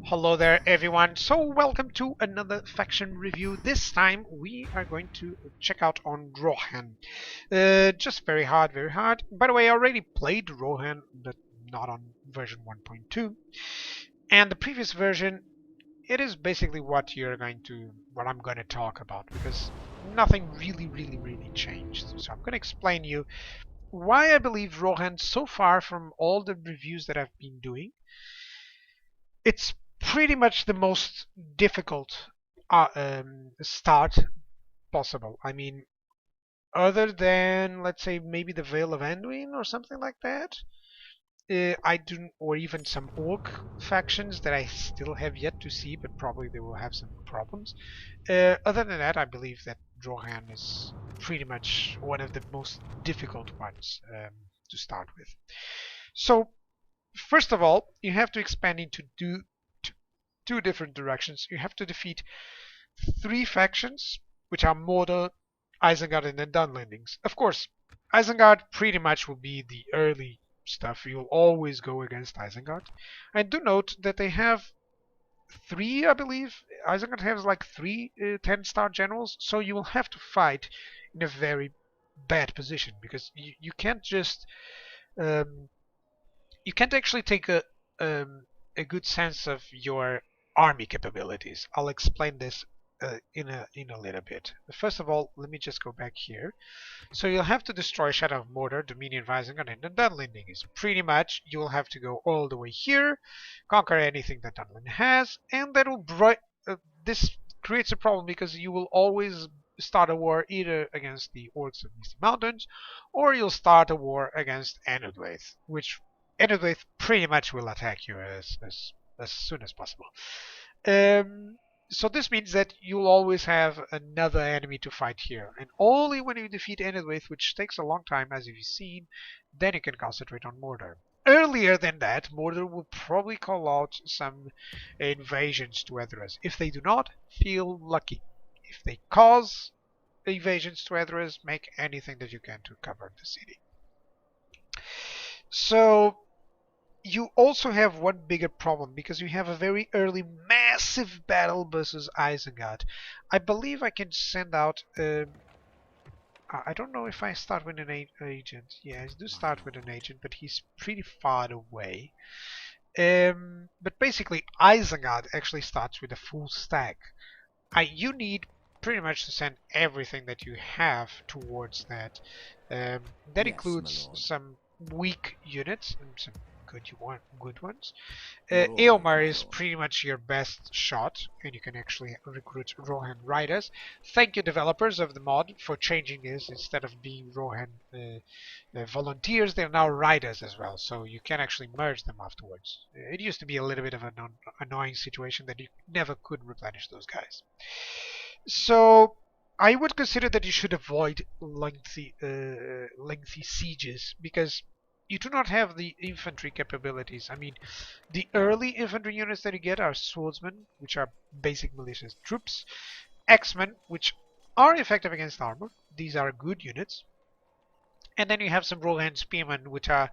Hello there everyone, so welcome to another faction review. This time we are going to check out on Rohan. Just very hard, very hard. By the way, I already played Rohan, but not on version 1.2. And the previous version, it is basically what I'm going to talk about, because nothing really changed. So I'm going to explain to you why I believe Rohan, so far from all the reviews that I've been doing, it's pretty much the most difficult start possible. I mean, other than, let's say, maybe the Veil of Anduin or something like that, I do, or even some Orc factions that I still have yet to see, but probably they will have some problems. Other than that, I believe that Rohan is pretty much one of the most difficult ones to start with. So, first of all, you have to expand into two different directions. You have to defeat three factions, which are Mordor, Isengard, and the Dunlendings. Of course, Isengard pretty much will be the early stuff. You'll always go against Isengard. I do note that they have three, I believe. Isengard has like three 10-star generals, so you will have to fight in a very bad position, because you can't just um, you can't actually take a good sense of your army capabilities. I'll explain this in a little bit. But first of all, let me just go back here. So you'll have to destroy Shadow of Mordor, Dominion Rising, and the Dunlending is pretty much you'll have to go all the way here, conquer anything that Dunland has, and that will this creates a problem, because you will always start a war either against the Orcs of Misty Mountains, or you'll start a war against Enudwaith, which Enudwaith pretty much will attack you as soon as possible. Um, so this means that you'll always have another enemy to fight here, and only when you defeat Enudwaith, which takes a long time as you've seen, then you can concentrate on Mordor. Earlier than that, Mordor will probably call out some invasions to Edoras. If they do not, feel lucky. If they cause invasions to Edoras, make anything that you can to cover the city. So you also have one bigger problem, because you have a very early massive battle versus Isengard. I believe I can send out I don't know if I start with an agent. Yeah, I do start with an agent, but he's pretty far away. But basically, Isengard actually starts with a full stack. You need pretty much to send everything that you have towards that. That includes some weak units and some good ones. Eomar is pretty much your best shot, and you can actually recruit Rohan riders. Thank you, developers of the mod, for changing this. Instead of being Rohan volunteers, they're now riders as well, so you can actually merge them afterwards. It used to be a little bit of an annoying situation that you never could replenish those guys. So I would consider that you should avoid lengthy sieges, because you do not have the infantry capabilities. I mean, the early infantry units that you get are swordsmen, which are basic militia troops, axemen, which are effective against armor. These are good units. And then you have some Rohan spearmen, which are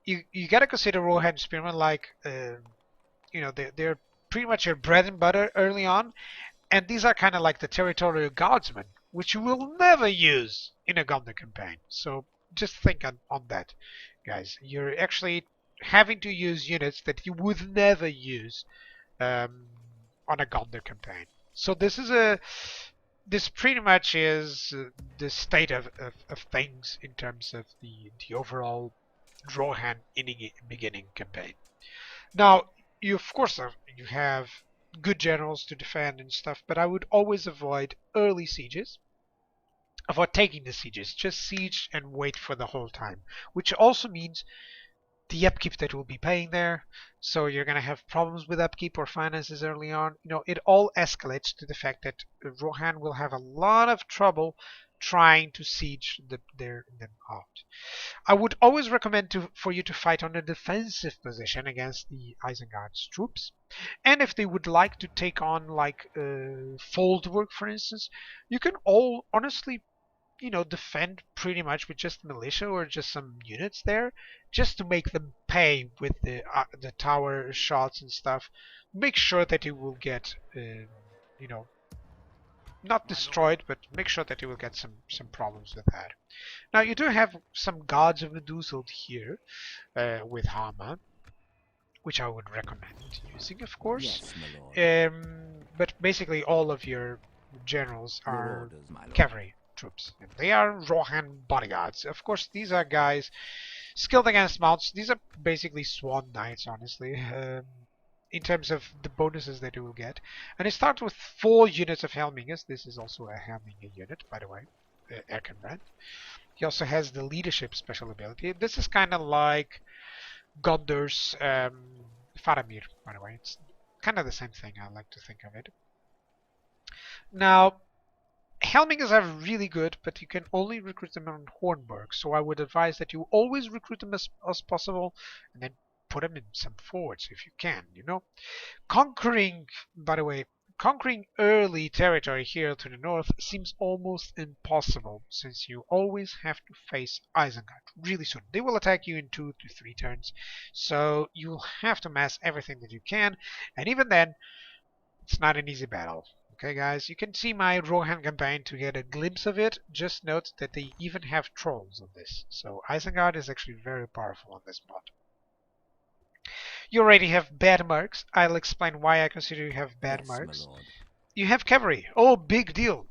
you gotta consider Rohan spearmen like they're pretty much your bread and butter early on, and these are kind of like the territorial guardsmen, which you will never use in a Gondor campaign. So just think on that, guys. You're actually having to use units that you would never use on a Gondor campaign. So this pretty much is the state of things in terms of the overall Rohan beginning campaign. Now, you of course you have good generals to defend and stuff, but I would always avoid early sieges. Avoid taking the sieges. Just siege and wait for the whole time, which also means the upkeep that we'll be paying there. So you're gonna have problems with upkeep or finances early on. It all escalates to the fact that Rohan will have a lot of trouble trying to siege them out. I would always recommend for you to fight on a defensive position against the Isengard's troops. And if they would like to take on like fold work, for instance, you can all honestly defend pretty much with just militia or just some units there, just to make them pay with the tower shots and stuff. Make sure that you will get, you know, not destroyed, but make sure that you will get some problems with that. Now you do have some gods of Medusa here with Hama, which I would recommend using, of course. Yes, my lord. But basically, all of your generals Your are orders, my lord. cavalry troops. And they are Rohan bodyguards. Of course, these are guys skilled against mounts. These are basically swan knights, honestly, in terms of the bonuses that you will get. And it starts with 4 units of Helmingus. This is also a Helminga unit, by the way, Erkenbrand. He also has the leadership special ability. This is kind of like Gondor's Faramir, by the way. It's kind of the same thing, I like to think of it. Now, Helmingers are really good, but you can only recruit them on Hornburg, so I would advise that you always recruit them as possible, and then put them in some forts if you can, Conquering, by the way, conquering early territory here to the north seems almost impossible, since you always have to face Isengard really soon. They will attack you in 2 to 3 turns, so you'll have to mass everything that you can, and even then, it's not an easy battle. Okay, guys, you can see my Rohan campaign to get a glimpse of it. Just note that they even have trolls on this, so Isengard is actually very powerful on this mod. You already have bad marks. I'll explain why I consider you have bad Yes, marks. my lord. You have cavalry. Oh, big deal.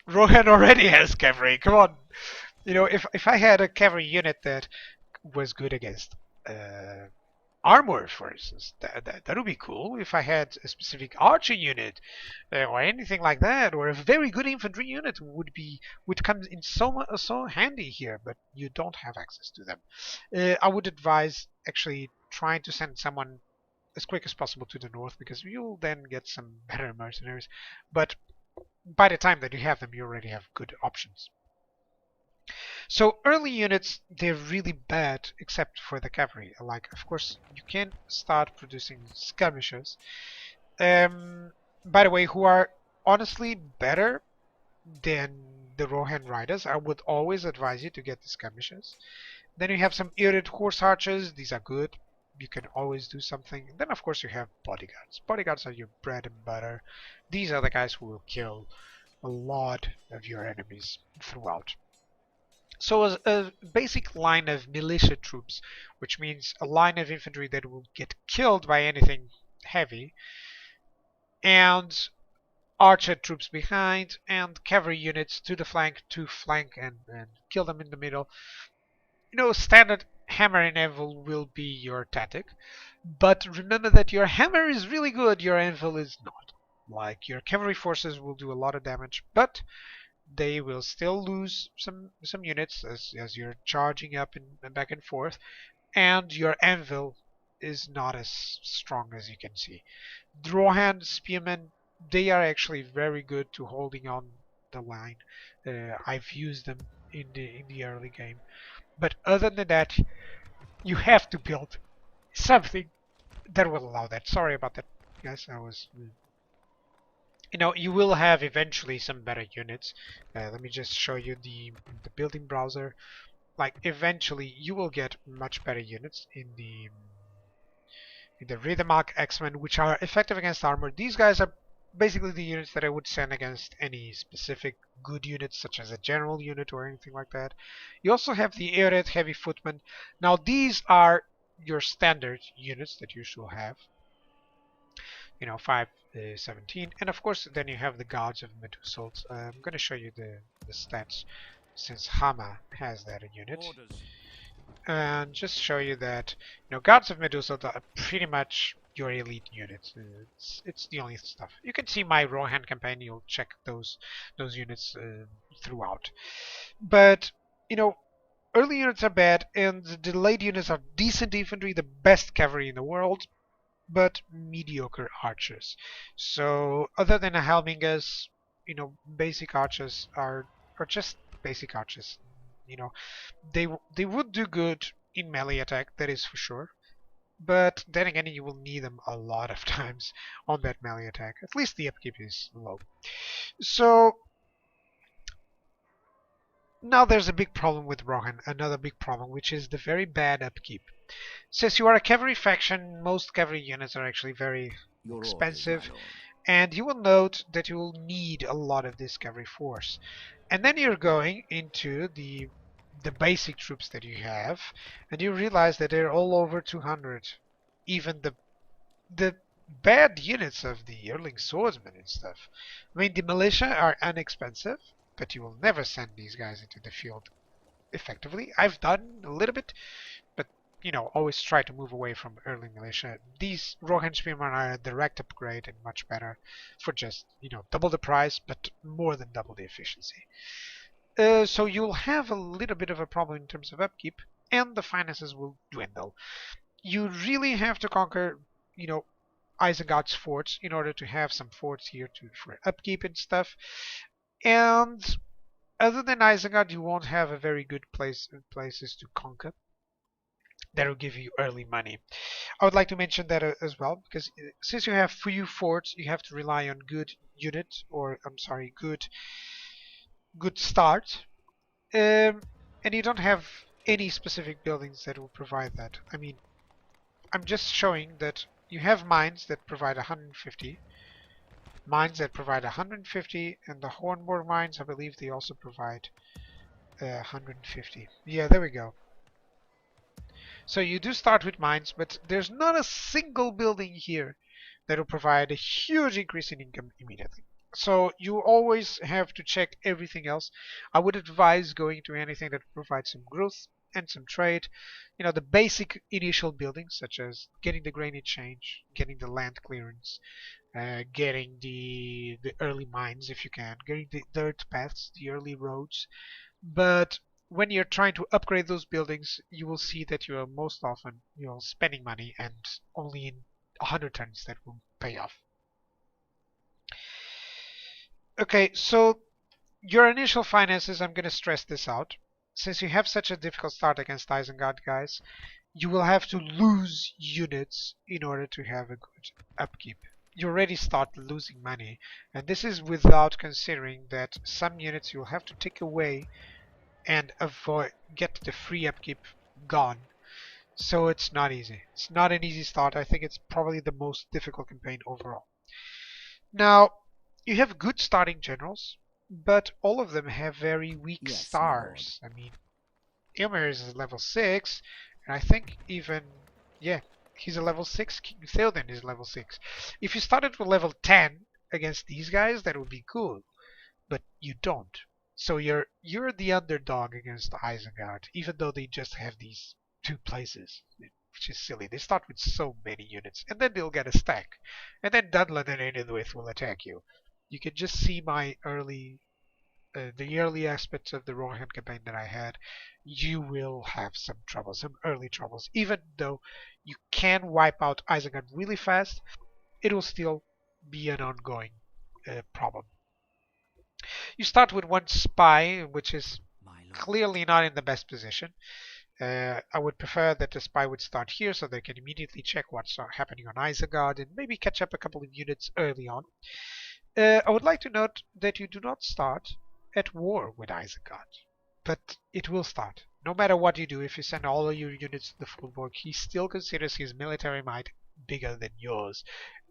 Rohan already has cavalry. Come on. If I had a cavalry unit that was good against armor, for instance, that would be cool. If I had a specific archer unit or anything like that, or a very good infantry unit would come in so handy here. But you don't have access to them. I would advise actually trying to send someone as quick as possible to the north, because you'll then get some better mercenaries. But by the time that you have them, you already have good options. So early units, they're really bad except for the cavalry. Like, of course, you can start producing skirmishers. By the way, who are honestly better than the Rohan riders. I would always advise you to get the skirmishers. Then you have some Irid horse archers. These are good. You can always do something. And then, of course, you have bodyguards. Bodyguards are your bread and butter. These are the guys who will kill a lot of your enemies throughout. So a basic line of militia troops, which means a line of infantry that will get killed by anything heavy, and archer troops behind, and cavalry units to the flank to flank and kill them in the middle. Standard hammer and anvil will be your tactic, but remember that your hammer is really good, your anvil is not. Like, your cavalry forces will do a lot of damage, but they will still lose some units as you're charging up and back and forth, and your anvil is not as strong as you can see. Rohan spearmen, they are actually very good to holding on the line. I've used them in the early game, but other than that, you have to build something that will allow that. Sorry about that, guys. I was you will have eventually some better units. Let me just show you the building browser. Like, eventually you will get much better units in the Rhythmark X-Men, which are effective against armor. These guys are basically the units that I would send against any specific good units, such as a general unit or anything like that. You also have the Aered Heavy Footmen. Now, these are your standard units that you should have. 517, and of course then you have the Gods of Medusa. I'm going to show you the stats, since Hama has that unit. Orders. And just show you that Gods of Medusa are pretty much your elite units. It's the only stuff. You can see my Rohan campaign. You'll check those units throughout. But early units are bad, and the late units are decent infantry, the best cavalry in the world, but mediocre archers. So other than a Helmingus, basic archers are just basic archers. They would do good in melee attack, that is for sure. But then again, you will need them a lot of times on that melee attack. At least the upkeep is low. So Now there's a big problem with Rohan, another big problem, which is the very bad upkeep. Since you are a cavalry faction, most cavalry units are actually very Your orders, my expensive, lord. and you will note that you will need a lot of this cavalry force. And then you're going into the basic troops that you have, and you realize that they're all over 200. Even the bad units of the Erling swordsmen and stuff. I mean, the militia are inexpensive, but you will never send these guys into the field effectively. I've done a little bit, but always try to move away from early militia. These Rohan Spearmen are a direct upgrade and much better for just, double the price, but more than double the efficiency. So you'll have a little bit of a problem in terms of upkeep, and the finances will dwindle. You really have to conquer, you know, Isengard's forts in order to have some forts here for upkeep and stuff. And other than Isengard, you won't have a very good places to conquer that will give you early money. I would like to mention that as well, because since you have few forts, you have to rely on good units, or I'm sorry, good start, and you don't have any specific buildings that will provide that. I mean, I'm just showing that you have mines that provide 150, mines that provide 150, and the Hornborg mines, I believe they also provide 150. Yeah, there we go. So you do start with mines, but there's not a single building here that will provide a huge increase in income immediately. So you always have to check everything else. I would advise going to anything that provides some growth and some trade. The basic initial buildings, such as getting the grain exchange, getting the land clearance, getting the early mines if you can, getting the dirt paths, the early roads. But when you're trying to upgrade those buildings, you will see that you are most often spending money, and only in 100 turns that will pay off. Okay, so your initial finances, I'm going to stress this out. Since you have such a difficult start against Isengard, guys, you will have to lose units in order to have a good upkeep. You already start losing money, and this is without considering that some units you'll have to take away and get the free upkeep gone. So it's not easy. It's not an easy start. I think it's probably the most difficult campaign overall. Now, you have good starting generals, but all of them have very weak Yes, my lord. stars. I mean, Ilmir is level 6, and I think even, yeah, he's a level 6. King Theoden is level 6. If you started with level 10 against these guys, that would be cool, but you don't. So you're the underdog against Isengard, even though they just have these 2 places, which is silly. They start with so many units, and then they'll get a stack, and then Dunland and Enidwith will attack you. You can just see the early aspects of the Rohan campaign that I had. You will have some trouble, some early troubles, even though you can wipe out Isengard really fast. It will still be an ongoing problem. You start with 1 spy, which is clearly not in the best position. I would prefer that the spy would start here so they can immediately check what's happening on Isengard and maybe catch up a couple of units early on. I would like to note that you do not start at war with Isengard, but it will start. No matter what you do, if you send all of your units to the Fullborg, he still considers his military might bigger than yours,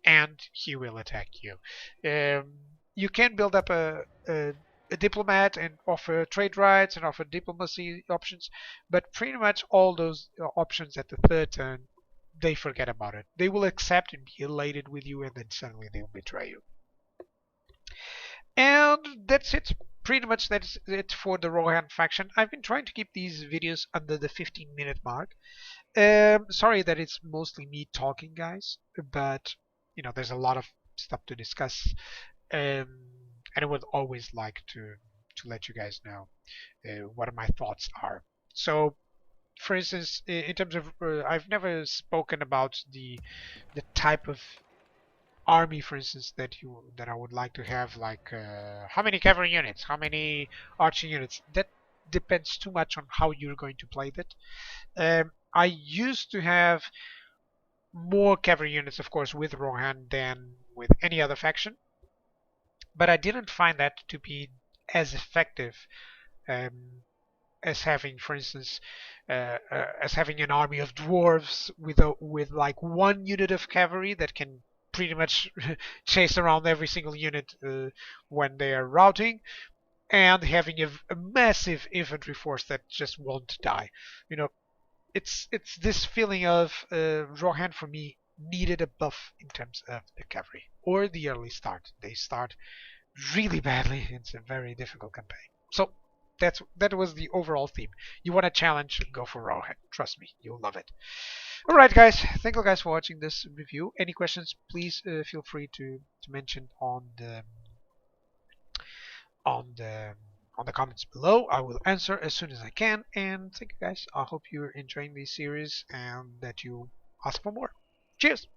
and he will attack you. You can build up a diplomat and offer trade rights and offer diplomacy options, but pretty much all those options at the 3rd turn, they forget about it. They will accept and be elated with you, and then suddenly they'll betray you. And that's it. Pretty much that's it for the Rohan faction. I've been trying to keep these videos under the 15-minute mark. Sorry that it's mostly me talking, guys, but there's a lot of stuff to discuss, and I would always like to let you guys know what my thoughts are. So, for instance, in terms of I've never spoken about the type of army, for instance, that I would like to have, like how many cavalry units, how many archer units. That depends too much on how you're going to play that. I used to have more cavalry units, of course, with Rohan than with any other faction, but I didn't find that to be as effective as having, for instance, as having an army of dwarves with like one unit of cavalry that can pretty much chase around every single unit when they are routing, and having a massive infantry force that just won't die. You know, it's this feeling of Rohan for me needed a buff in terms of the cavalry or the early start. They start really badly. It's a very difficult campaign. So that was the overall theme. You want a challenge? Go for Rohan. Trust me, you'll love it. All right, guys. Thank you guys for watching this review. Any questions? Please feel free to mention on the on the comments below. I will answer as soon as I can. And thank you guys. I hope you're enjoying this series and that you ask for more. Cheers.